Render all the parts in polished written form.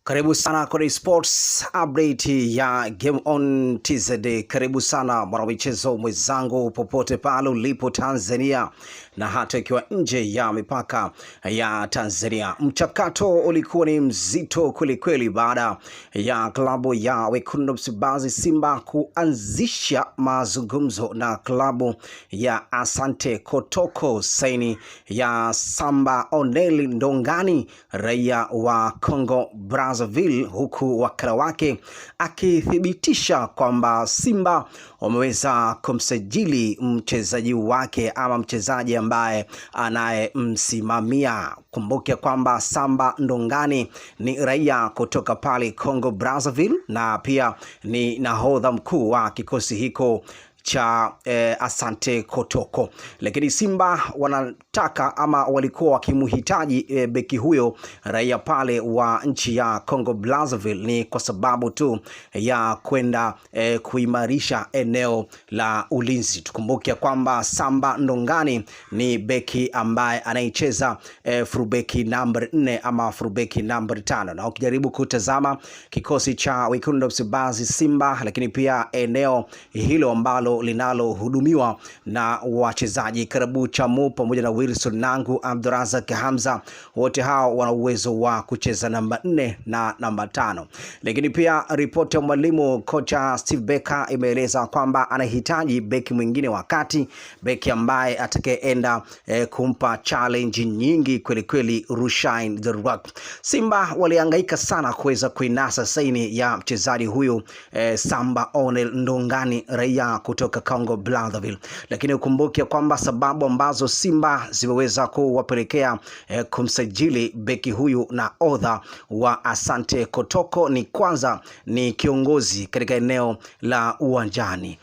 Karibu sana kwenye sports update ya Game On TZD. Karibu sana mwanamichezo mwenzangu popote pale ulipo Tanzania na hata ikiwa nje ya mipaka ya Tanzania. Mchakato ulikuwa ni mzito kweli baada ya klabu ya Wekundu Msimbazi Simba kuanzisha mazungumzo na klabu ya Asante Kotoko. Saini ya Samba Onel Ndongani, raia wa Congo Brazzaville, huku wakala wake akithibitisha kwamba Simba wameweza kumsajili mchezaji wake ama mchezaji ambaye anayemsimamia. Kumbuke kwamba Samba Ndongani ni raia kutoka pale Congo Brazzaville na pia ni nahodha mkuu wa kikosi hiko cha Asante Kotoko. Lakini Simba wanataka ama walikuwa wakimhitaji beki huyo raia pale wa nchi ya Congo Brazzaville ni kwa sababu tu ya kwenda kuimarisha eneo la ulinzi. Tukumbuke kwamba Samba Ndongani ni beki ambaye anaicheza fullbeki number 4 ama fullbeki number 5. Na ukijaribu kutazama kikosi cha Wekundu Msimbazi Simba, lakini pia eneo hilo ambalo linalohudumiwa na wachezaji Karabu Chamu pamoja na Wilson Nangu, Abdurazak Hamza, wote hao wana uwezo wa kucheza namba 4 na namba 5. Lakini pia ripoti ya mwalimu kocha Steve Becker imeeleza kwamba anahitaji beki mwingine wakati, beki ambaye atakayeenda kumpa challenge nyingi kweli Rushain The Rock. Simba walihangaika sana kuweza kuinasa saini ya mchezaji huyu Samba Onel Ndongani, raia kutoka Congo Brazzaville. Lakini ukumbuke kwamba sababu ambazo Simba zimeweza kuwapelekea kumsajili beki huyu na odha wa Asante Kotoko ni kwanza ni kiongozi katika eneo la uwanjani.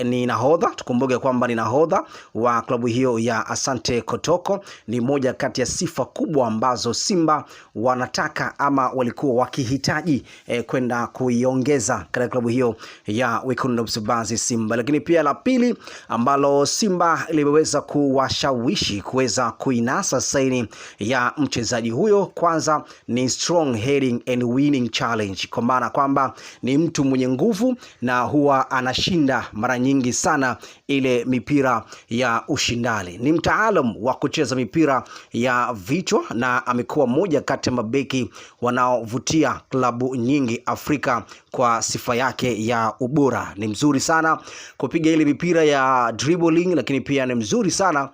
Ni nahodha, tukumbuke kwamba ni nahodha wa klabu hiyo ya Asante Kotoko. Ni moja kati ya sifa kubwa ambazo Simba wanataka ama walikuwa wakihitaji kwenda kuiongeza katika klabu hiyo ya Wekundu Msimbazi Simba. Lakini pia la pili ambalo Simba limeweza kuwashawishi kuweza kuinasa saini ya mchezaji huyo, kwanza ni strong heading and winning challenge, kwa maana kwamba ni mtu mwenye nguvu na huwa anashinda mara nyingi sana ile mipira ya ushindani. Ni mtaalamu wa kucheza mipira ya vichwa na amekuwa moja kati ya mabeki wanaovutia klabu nyingi Afrika kwa sifa yake ya ubora. Ni mzuri sana kupiga ile mipira ya dribbling, lakini pia ni mzuri sana,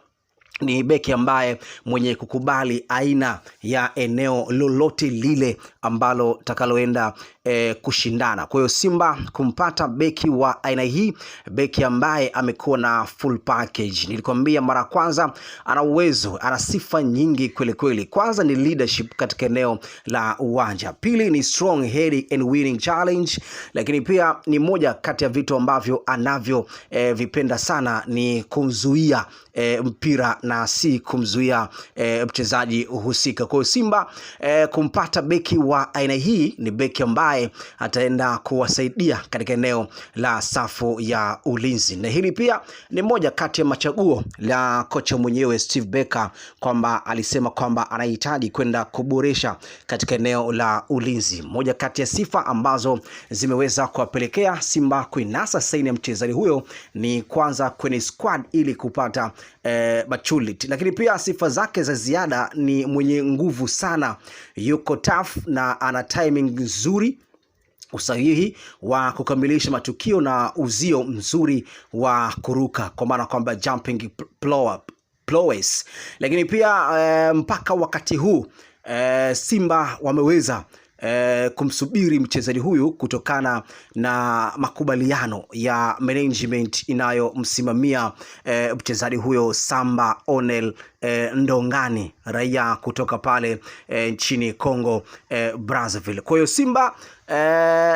ni beki ambaye mwenye kukubali aina ya eneo lolote lile ambalo takaloenda kushindana. Kwa hiyo Simba kumpata beki wa aina hii, beki ambaye amekuwa na full package. Nilikwambia mara kwanza ana uwezo, ana sifa nyingi kweli. Kwanza ni leadership katika eneo la uwanja. Pili ni strong heading and winning challenge. Lakini pia ni moja kati ya vitu ambavyo anavyo vipenda sana ni kumzuia mpira na si kumzuia mchezaji husika. Kwa hiyo Simba kumpata beki wa aina hii ni beki ambaye ataenda kuwasaidia katika eneo la safu ya ulinzi. Na hili pia ni moja kati ya machaguo la kocha mwenyewe Steve Becker, kwamba alisema kwamba anahitaji kwenda kuboresha katika eneo la ulinzi. Moja kati ya sifa ambazo zimeweza kuwapelekea Simba kuinasa saini ya mchezaji huyo ni kwanza kwenye squad ili kupata maturity. Lakini pia sifa zake za ziada ni mwenye nguvu sana, yuko tough na ana timing nzuri, usahihi wa kukamilisha matukio na uzio mzuri wa kuruka, kwa maana kwamba jumping prowess. Lakini pia mpaka wakati huu Simba wameweza kumsubiri mchezaji huyu kutokana na makubaliano ya management inayomsimamia mchezaji huyo Samba Onel Ndongani, raia kutoka pale nchini Congo Brazzaville. Kwa hiyo Simba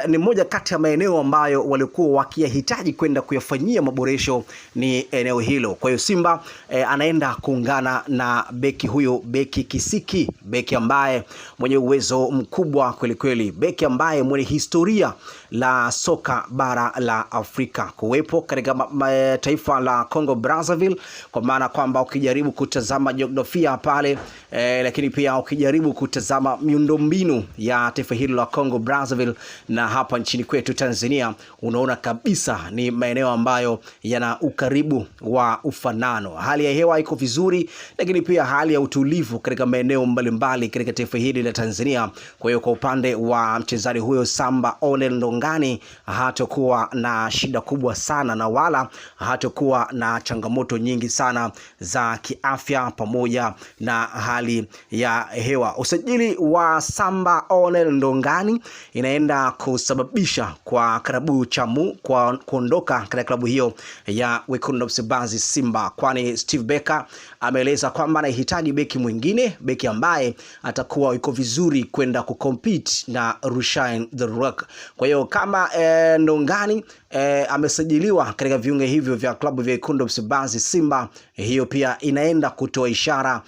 ni moja kati ya maeneo ambayo walikuwa wakihitaji kwenda kuyafanyia maboresho ni eneo hilo. Kwa hiyo Simba anaenda kuungana na beki huyo, beki kisiki, beki ambaye mwenye uwezo mkubwa kweli, beki ambaye mwenye historia la soka bara la Afrika, kuwepo katika taifa la Congo Brazzaville, kwa maana kwamba ukijaribu kutazama kutazama jiografia pale lakini pia ukijaribu kutazama miundombinu ya taifa hilo la Congo Brazzaville na hapa nchini kwetu Tanzania, unaona kabisa ni maeneo ambayo yana ukaribu wa ufanano. Hali ya hewa iko vizuri, lakini pia hali ya utulivu katika maeneo mbalimbali katika taifa hili la Tanzania. Kwa hiyo kwa upande wa mchezaji huyo Samba Onel Ndongani hatakuwa na shida kubwa sana na wala hatakuwa na changamoto nyingi sana za kiafya pamoja na hali ya hewa. Usajili wa Samba Onel Ndongani inaenda kusababisha kwa klabu Chamu kwa kuondoka katika klabu hiyo ya Wekundu wa Msimbazi Simba, kwani Steve Becker ameeleza kwamba anahitaji beki mwingine, beki ambaye atakuwa yuko vizuri kwenda kucompete na Rushaine The Rock. Kwa hiyo kama Ndongani amesajiliwa katika viunge hivyo vya klabu vya Wekundu wa Msimbazi Simba, hiyo pia inaenda kutoa ishara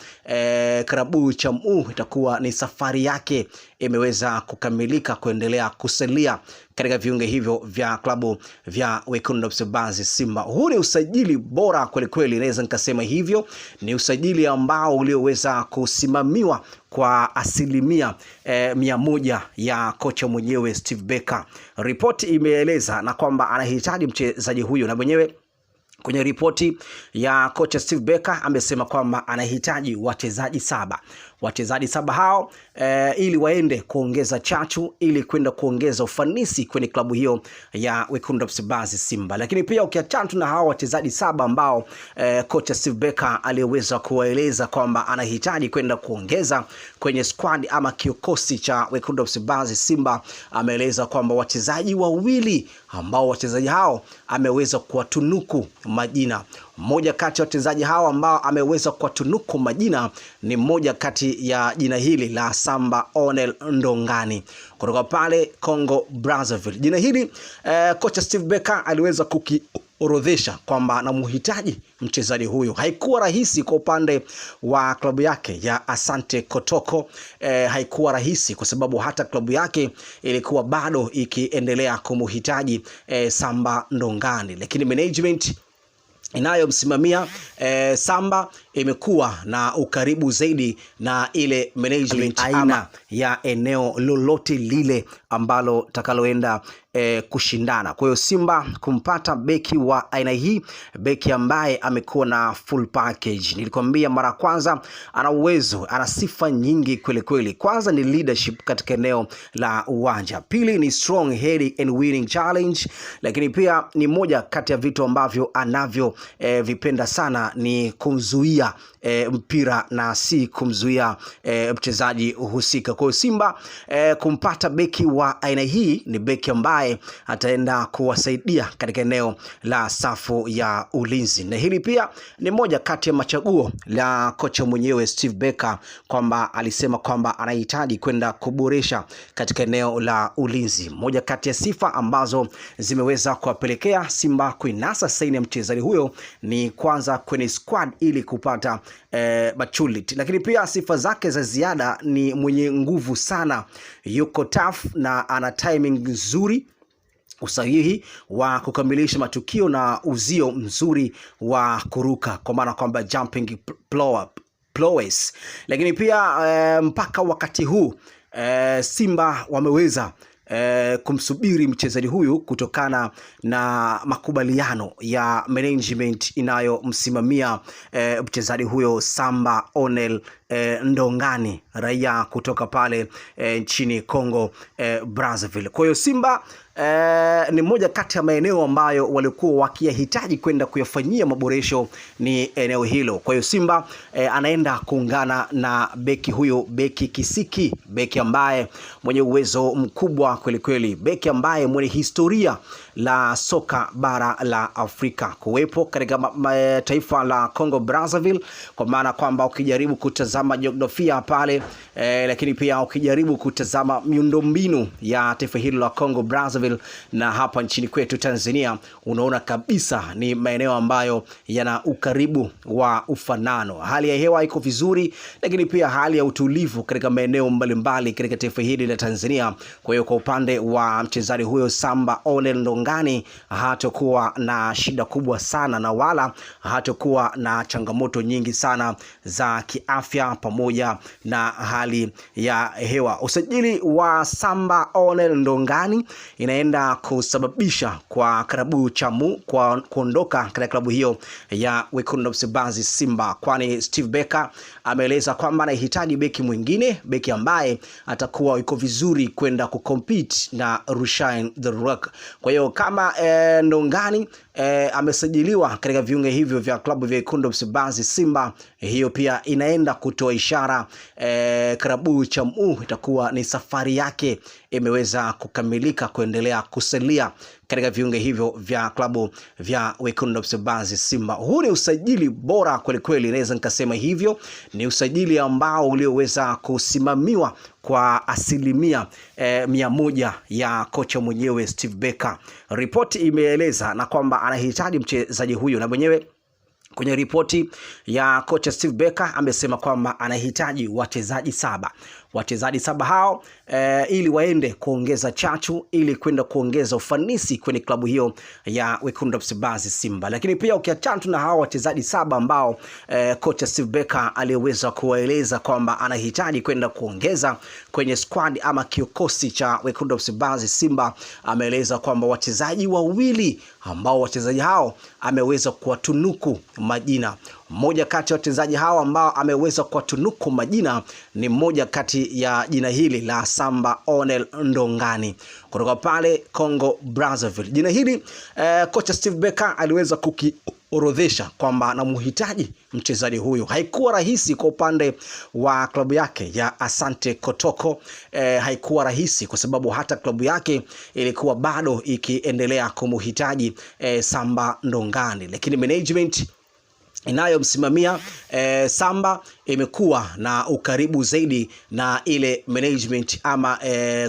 klabu Chamu itakuwa ni safari yake imeweza kukamilika kuendelea kusalia katika viunge hivyo vya klabu vya Wekundu wa Msimbazi Simba. Huu ni usajili bora kweli kweli, naweza nikasema hivyo. Ni usajili ambao ulioweza kusimamiwa kwa asilimia 100 ya kocha mwenyewe Steve Becker. Ripoti imeeleza na kwamba anahitaji mchezaji huyo, na mwenyewe kwenye ripoti ya kocha Steve Becker amesema kwamba anahitaji wachezaji 7. Wachezaji 7 hao ili waende kuongeza chachu, ili kwenda kuongeza ufanisi kwenye klabu hiyo ya Wekundu wa Msimbazi Simba. Lakini pia ukiachana na hao wachezaji 7 ambao kocha Steve Becker aliweza kuwaeleza kwamba anahitaji kwenda kuongeza kwenye squad ama kikosi cha Wekundu wa Msimbazi Simba, ameeleza kwamba wachezaji 2 ambao wachezaji hao ameweza kuwatunuku majina. Mmoja kati ya wachezaji hao ambao ameweza kuwatunuku majina ni mmoja kati ya jina hili la Samba Onel Ndongani kutoka pale Congo Brazzaville. Jina hili kocha Steve Becker aliweza kukiorodhesha kwamba anamhitaji mchezaji huyo. Haikuwa rahisi kwa upande wa klabu yake ya Asante Kotoko, haikuwa rahisi kwa sababu hata klabu yake ilikuwa bado ikiendelea kumhitaji Samba Ndongani, lakini management inayomsimamia Samba imekuwa na ukaribu zaidi na ile management aina ya eneo lolote lile ambalo takaloenda kushindana. Kwa hiyo Simba kumpata beki wa aina hii, beki ambaye amekuwa na full package. Nilikwambia mara kwanza ana uwezo, ana sifa nyingi kweli kweli. Kwanza ni leadership katika eneo la uwanja. Pili ni strong heading and winning challenge, lakini pia ni moja kati ya vitu ambavyo anavyo vipenda sana ni kumzuia mpira na si kumzuia mchezaji husika. Kwa hiyo Simba kumpata beki wa aina hii ni beki ambaye ataenda kuwasaidia katika eneo la safu ya ulinzi, na hili pia ni moja kati ya machaguo la kocha mwenyewe Steve Becker, kwamba alisema kwamba anahitaji kwenda kuboresha katika eneo la ulinzi. Moja kati ya sifa ambazo zimeweza kuwapelekea Simba kuinasa saini ya mchezaji huyo ni kwanza kwenye squad ili kupata maturity, lakini pia sifa zake za ziada ni mwenye nguvu sana, yuko tough na ana timing nzuri, usahihi wa kukamilisha matukio na uzio mzuri wa kuruka, kwa maana kwamba jumping prowess. Lakini pia mpaka wakati huu Simba wameweza kumsubiri mchezaji huyu kutokana na makubaliano ya management inayomsimamia mchezaji huyo Samba Onel Ndongani, raia kutoka pale nchini Congo Brazzaville. Kwa hiyo Simba ni moja kati ya maeneo ambayo walikuwa wakiyahitaji kwenda kuyafanyia maboresho ni eneo hilo. Kwa hiyo Simba anaenda kuungana na beki huyo, beki kisiki, beki ambaye mwenye uwezo mkubwa kweli kweli, beki ambaye mwenye historia la soka bara la Afrika kuwepo katika taifa la Congo Brazzaville, kwa maana kwamba ukijaribu kutazama kutazama jiografia pale lakini pia ukijaribu kutazama miundombinu ya taifa hilo la Congo Brazzaville na hapa nchini kwetu Tanzania, unaona kabisa ni maeneo ambayo yana ukaribu wa ufanano. Hali ya hewa iko vizuri, lakini pia hali ya utulivu katika maeneo mbalimbali katika taifa hili la Tanzania. Kwa hiyo kwa upande wa mchezaji huyo Samba Onel Ndongani hatakuwa na shida kubwa sana na wala hatakuwa na changamoto nyingi sana za kiafya pamoja na hali ya hewa. Usajili wa Samba Onel Ndongani inaenda kusababisha kwa klabu Chamu kwa kuondoka katika klabu hiyo ya Wekundu wa Msimbazi Simba, kwani Steve Becker ameeleza kwamba anahitaji beki mwingine, beki ambaye atakuwa yuko vizuri kwenda kucompete na Rushaine The Rock. Kwa hiyo kama Ndongani amesajiliwa katika viunge hivyo vya klabu vya Wekundu wa Msimbazi Simba, hiyo pia inaenda kutoa ishara klabu Chamu itakuwa ni safari yake imeweza kukamilika kuendelea kusalia katika viunge hivyo vya klabu vya Wekundu wa Msimbazi Simba. Huu ni usajili bora kweli kweli, naweza nikasema hivyo. Ni usajili ambao ulioweza kusimamiwa kwa asilimia 100 ya kocha mwenyewe Steve Becker. Ripoti imeeleza na kwamba anahitaji mchezaji huyo, na mwenyewe kwenye ripoti ya kocha Steve Becker amesema kwamba anahitaji wachezaji 7. Wachezaji 7 hao ili waende kuongeza chachu, ili kwenda kuongeza ufanisi kwenye klabu hiyo ya Wekundu wa Msimbazi Simba. Lakini pia ukiachana na hao wachezaji 7 ambao kocha Steve Becker aliweza kuwaeleza kwamba anahitaji kwenda kuongeza kwenye squad ama kikosi cha Wekundu wa Msimbazi Simba, ameeleza kwamba wachezaji wawili ambao wachezaji hao ameweza kuwatunuku majina. Mmoja kati ya wachezaji hao ambao ameweza kuwatunuku majina ni mmoja kati ya jina hili la Samba Onel Ndongani kutoka pale Congo Brazzaville. Jina hili kocha Steve Becker aliweza kukiorodhesha kwamba anamhitaji mchezaji huyo. Haikuwa rahisi kwa upande wa klabu yake ya Asante Kotoko, haikuwa rahisi kwa sababu hata klabu yake ilikuwa bado ikiendelea kumhitaji Samba Ndongani, lakini management inayomsimamia Samba imekuwa na ukaribu zaidi na ile management ama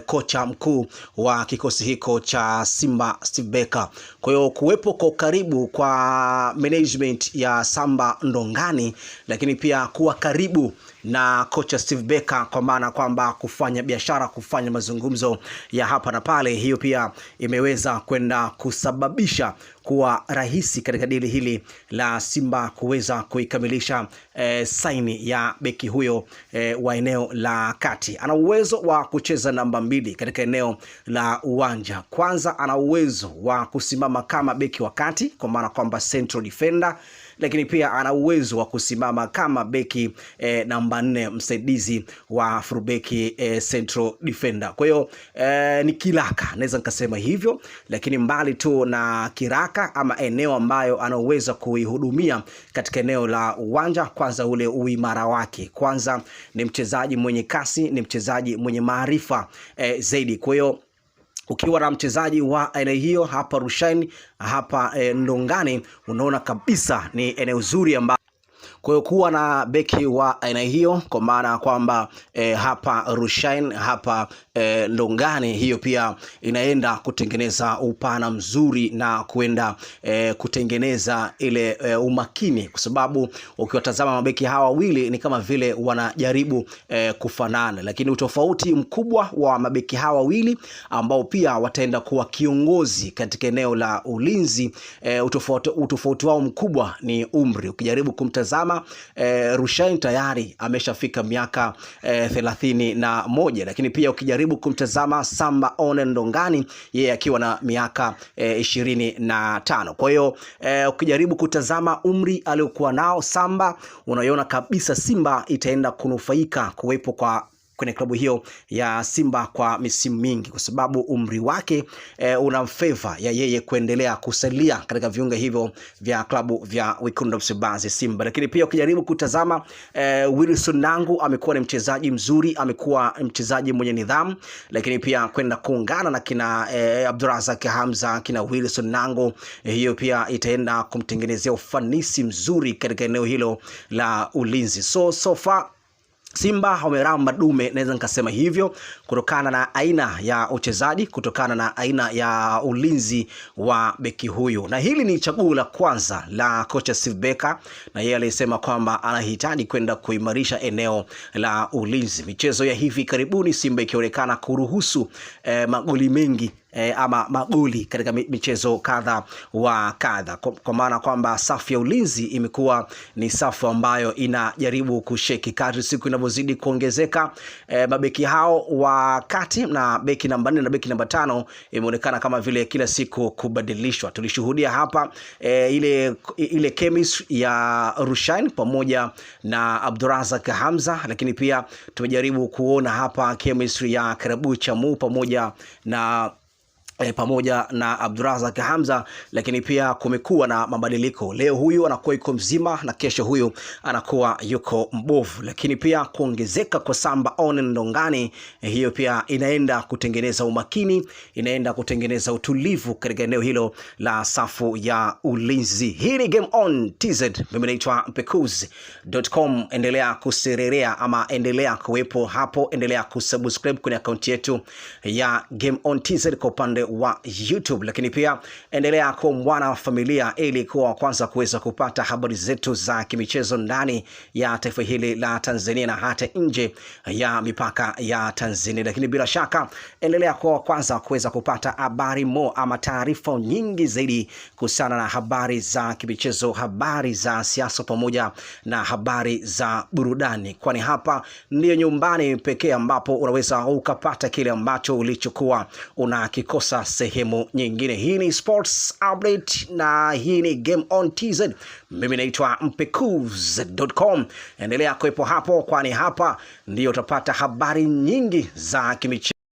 kocha mkuu wa kikosi hiko cha Simba Steve Becker. Kwa hiyo kuwepo kwa ukaribu kwa management ya Samba Ndongani, lakini pia kuwa karibu na kocha Steve Becker kwa maana kwamba kufanya biashara, kufanya mazungumzo ya hapa na pale, hiyo pia imeweza kwenda kusababisha kuwa rahisi katika dili hili la Simba kuweza kuikamilisha saini ya beki huyo wa eneo la kati. Ana uwezo wa kucheza namba 2 katika eneo la uwanja. Kwanza ana uwezo wa kusimama kama beki wa kati kwa maana kwamba central defender, lakini pia ana uwezo wa kusimama kama beki namba 4 msaidizi wa fullbeki central defender. Kwa hiyo ni kiraka, naweza nikasema hivyo, lakini mbali tu na kiraka ama eneo ambayo anaweza kuihudumia katika eneo la uwanja, kwanza ule uimara wake. Kwanza ni mchezaji mwenye kasi, ni mchezaji mwenye maarifa zaidi. Kwa hiyo ukiwa na mchezaji wa aina hiyo hapa Rushaine, hapa Ndongani, unaona kabisa ni eneo zuri ambalo. Kwa hiyo kuwa na beki wa aina hiyo kwa maana kwamba hapa Rushaine, hapa Ndongani, hiyo pia inaenda kutengeneza upana mzuri na kuenda kutengeneza ile umakini, kwa sababu ukiwatazama mabeki hawa wawili ni kama vile wanajaribu kufanana, lakini utofauti mkubwa wa mabeki hawa wawili ambao pia wataenda kuwa kiongozi katika eneo la ulinzi, utofauti wao mkubwa ni umri. Ukijaribu kumtazama Rushaine tayari ameshafika miaka 31, lakini pia ukijaribu kumtazama Samba Onel Ndongani yeye akiwa na miaka 25. Kwa hiyo ukijaribu kutazama umri aliokuwa nao Samba, unaiona kabisa Simba itaenda kunufaika kuwepo kwenye klabu hiyo ya Simba kwa misimu mingi, kwa sababu umri wake una favor ya yeye kuendelea kusalia katika viunga hivyo vya klabu vya Wekundu wa Msimbazi Simba. Lakini pia ukijaribu kutazama Wilson Nangu amekuwa ni mchezaji mzuri, amekuwa mchezaji mwenye nidhamu, lakini pia kwenda kuungana na kina Abdurazak Hamza, kina Wilson Nangu, hiyo pia itaenda kumtengenezea ufanisi mzuri katika eneo hilo la ulinzi. So far Simba wameramba dume, naweza nikasema hivyo, kutokana na aina ya uchezaji, kutokana na aina ya ulinzi wa beki huyu. Na hili ni chaguo la kwanza la kocha Steve Barker, na yeye alisema kwamba anahitaji kwenda kuimarisha eneo la ulinzi. Michezo ya hivi karibuni Simba ikionekana kuruhusu magoli mengi ama magoli katika michezo kadha wa kadha, kwa maana kwamba safu ya ulinzi imekuwa ni safu ambayo inajaribu kusheki kadri siku inavyozidi kuongezeka. Mabeki hao wa kati na beki namba 4 na beki namba 5 imeonekana kama vile kila siku kubadilishwa. Tulishuhudia hapa ile chemistry ya Rushain pamoja na Abdurazak Hamza, lakini pia tumejaribu kuona hapa chemistry ya Karabu Chamu pamoja na Abdurazak Hamza, lakini pia kumekuwa na mabadiliko. Leo huyu anakuwa yuko mzima na kesho huyu anakuwa yuko mbovu, lakini pia kuongezeka kwa Samba One Ndongani, hiyo pia inaenda kutengeneza umakini, inaenda kutengeneza utulivu katika eneo hilo la safu ya ulinzi. Hii ni Game On TZ, mimi naitwa Mpekuzi.com. Endelea kusererea ama endelea kuwepo hapo, endelea kusubscribe kwenye account yetu ya Game On TZ kwa upande wa YouTube, lakini pia endelea kuwa mwana wa familia ili kuwa kwanza kuweza kupata habari zetu za kimichezo ndani ya taifa hili la Tanzania na hata nje ya mipaka ya Tanzania. Lakini bila shaka endelea kuwa kwanza kuweza kupata habari ama taarifa nyingi zaidi kuhusiana na habari za kimichezo, habari za siasa pamoja na habari za burudani, kwani hapa ndio nyumbani pekee ambapo unaweza ukapata kile ambacho ulichokuwa unakikosa sehemu nyingine. Hii ni Sports Update na hii ni Game On TZ. Mimi naitwa Mpekuzi.com. Endelea kuwepo hapo, kwani hapa ndio utapata habari nyingi za kimichezo.